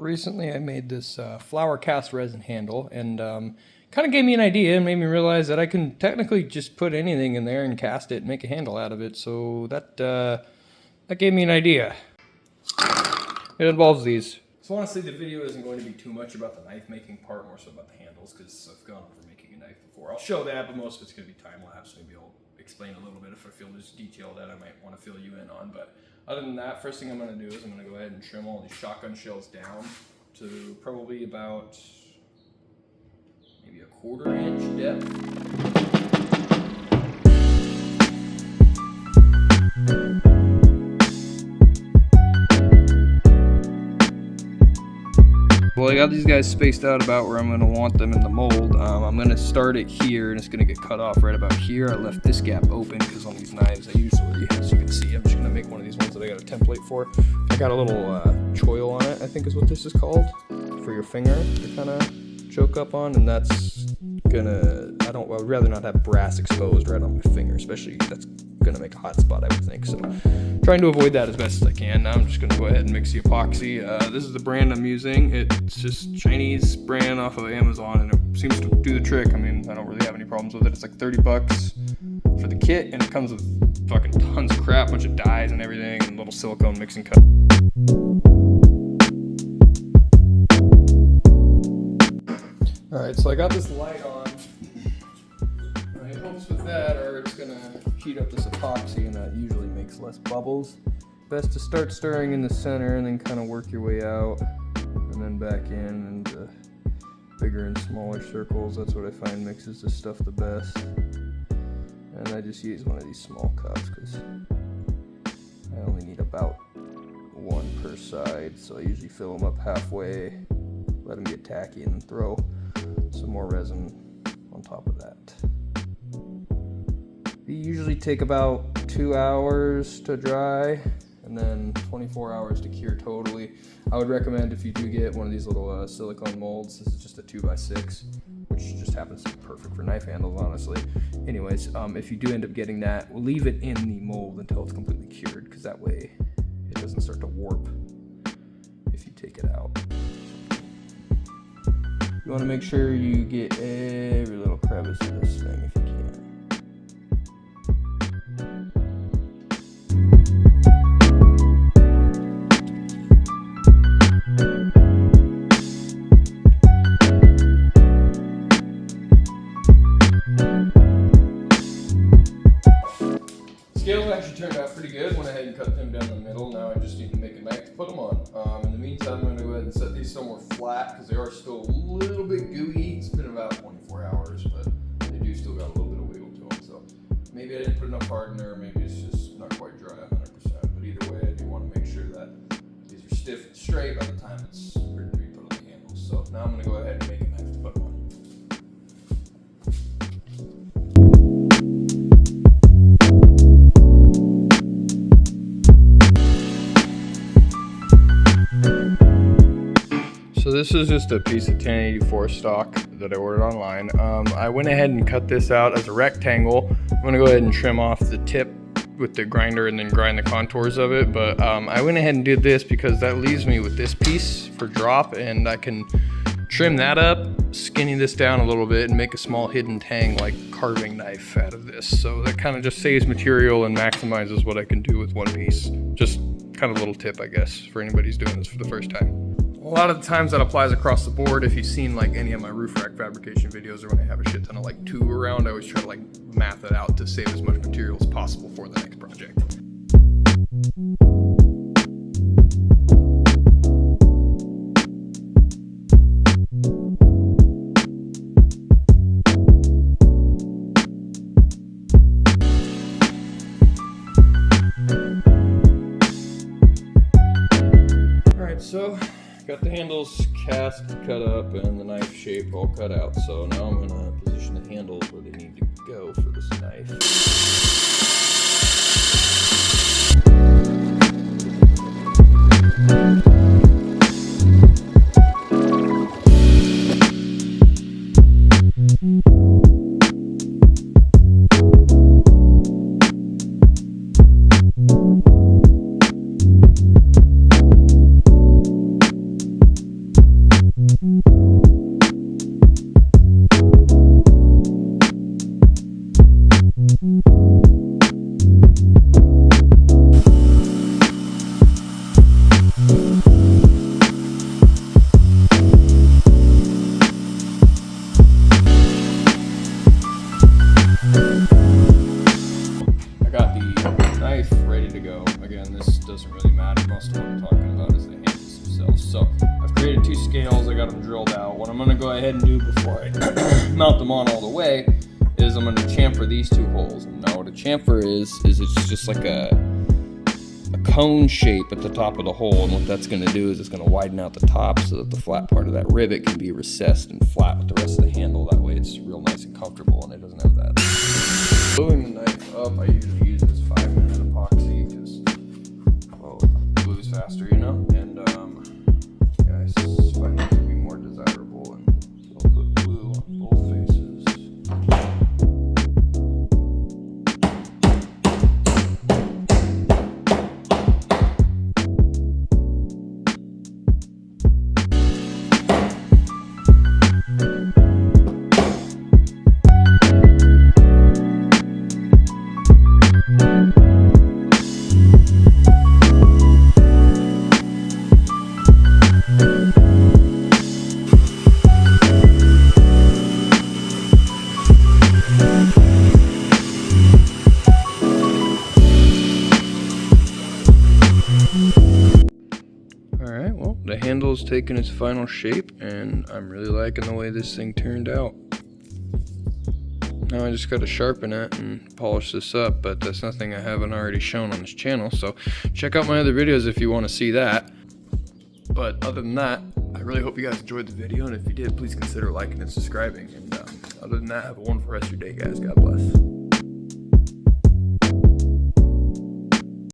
recently I made this flower cast resin handle, and kind of gave me an idea and made me realize that I can technically just put anything in there and cast it and make a handle out of it. So that gave me an idea. It involves these. So honestly, the video isn't going to be too much about the knife making part, more so about the handles, because I've gone over making a knife before. I'll show that, but most of it's going to be time lapse. Maybe I'll explain a little bit if I feel there's detail that I might want to fill you in on. But other than that, first thing I'm going to do is I'm going to go ahead and trim all these shotgun shells down to probably about maybe a 1/4 inch depth. Well, I got these guys spaced out about where I'm going to want them in the mold. I'm going to start it here, and it's going to get cut off right about here. I left this gap open because on these knives, I usually, as you can see, I'm just going to make one of these ones that I got a template for. I got a little choil on it, I think is what this is called, for your finger to kind of choke up on, and that's gonna, I would rather not have brass exposed right on my finger, especially that's gonna make a hot spot, I would think. So trying to avoid that as best as I can. Now I'm just gonna go ahead and mix the epoxy. This is the brand I'm using. It's just Chinese brand off of Amazon, and it seems to do the trick. I mean, I don't really have any problems with it. It's like 30 bucks for the kit, and it comes with fucking tons of crap, bunch of dyes and everything, and little silicone mixing cup. Alright, so I got this light on. My hopes with that are it's going to heat up this epoxy, and that usually makes less bubbles. Best to start stirring in the center and then kind of work your way out, and then back in into bigger and smaller circles. That's what I find mixes this stuff the best. And I just use one of these small cups because I only need about one per side, so I usually fill them up halfway, let them get tacky, and then throw some more resin on top of that. They usually take about 2 hours to dry and then 24 hours to cure totally. I would recommend, if you do get one of these little silicone molds, this is just a 2x6, which just happens to be perfect for knife handles, honestly. Anyways, if you do end up getting that, we'll leave it in the mold until it's completely cured, because that way it doesn't start to warp if you take it out. You want to make sure you get every little crevice of this thing if you can. Scales actually turned out pretty good. Went ahead and cut them down the middle. Now I just need to make a knife to put them on. In the meantime, I'm going to go ahead and set these somewhere flat because they are still a little bit gooey. It's been about 24 hours, but they do still got a little bit of wiggle to them. So maybe I didn't put enough hardener, or maybe it's just not quite dry 100%. But either way, I do want to make sure that these are stiff and straight by the time it's ready to be put on the handles. So now I'm going to go ahead and make a knife to put them on. So this is just a piece of 1084 stock that I ordered online. I went ahead and cut this out as a rectangle. I'm gonna go ahead and trim off the tip with the grinder and then grind the contours of it. But I went ahead and did this because that leaves me with this piece for drop, and I can trim that up, skinny this down a little bit, and make a small hidden tang like carving knife out of this. So that kind of just saves material and maximizes what I can do with one piece. Just kind of a little tip, I guess, for anybody who's doing this for the first time. A lot of the times that applies across the board. If you've seen like any of my roof rack fabrication videos, or when I have a shit ton of like tube around, I always try to like math it out to save as much material as possible for the next project. So got the handles cast, cut up, and the knife shape all cut out. So now I'm going to position the handles where they need to go for this knife. created 2 scales. I got them drilled out. What I'm going to go ahead and do before I mount them on all the way is I'm going to chamfer these 2 holes. Now what a chamfer is it's just like a cone shape at the top of the hole, and what that's going to do is it's going to widen out the top so that the flat part of that rivet can be recessed and flat with the rest of the handle. That way it's real nice and comfortable and it doesn't have that. Gluing the knife up, I usually use this 5-minute epoxy because, well, it glues faster, you know, and yeah, I find it to be more desirable, and so I'll put glue on both faces. Alright, well, the handle's taken its final shape, and I'm really liking the way this thing turned out. Now I just got to sharpen it and polish this up, but that's nothing I haven't already shown on this channel, so check out my other videos if you want to see that. But other than that, I really hope you guys enjoyed the video, and if you did, please consider liking and subscribing. And other than that, have a wonderful rest of your day, guys. God bless.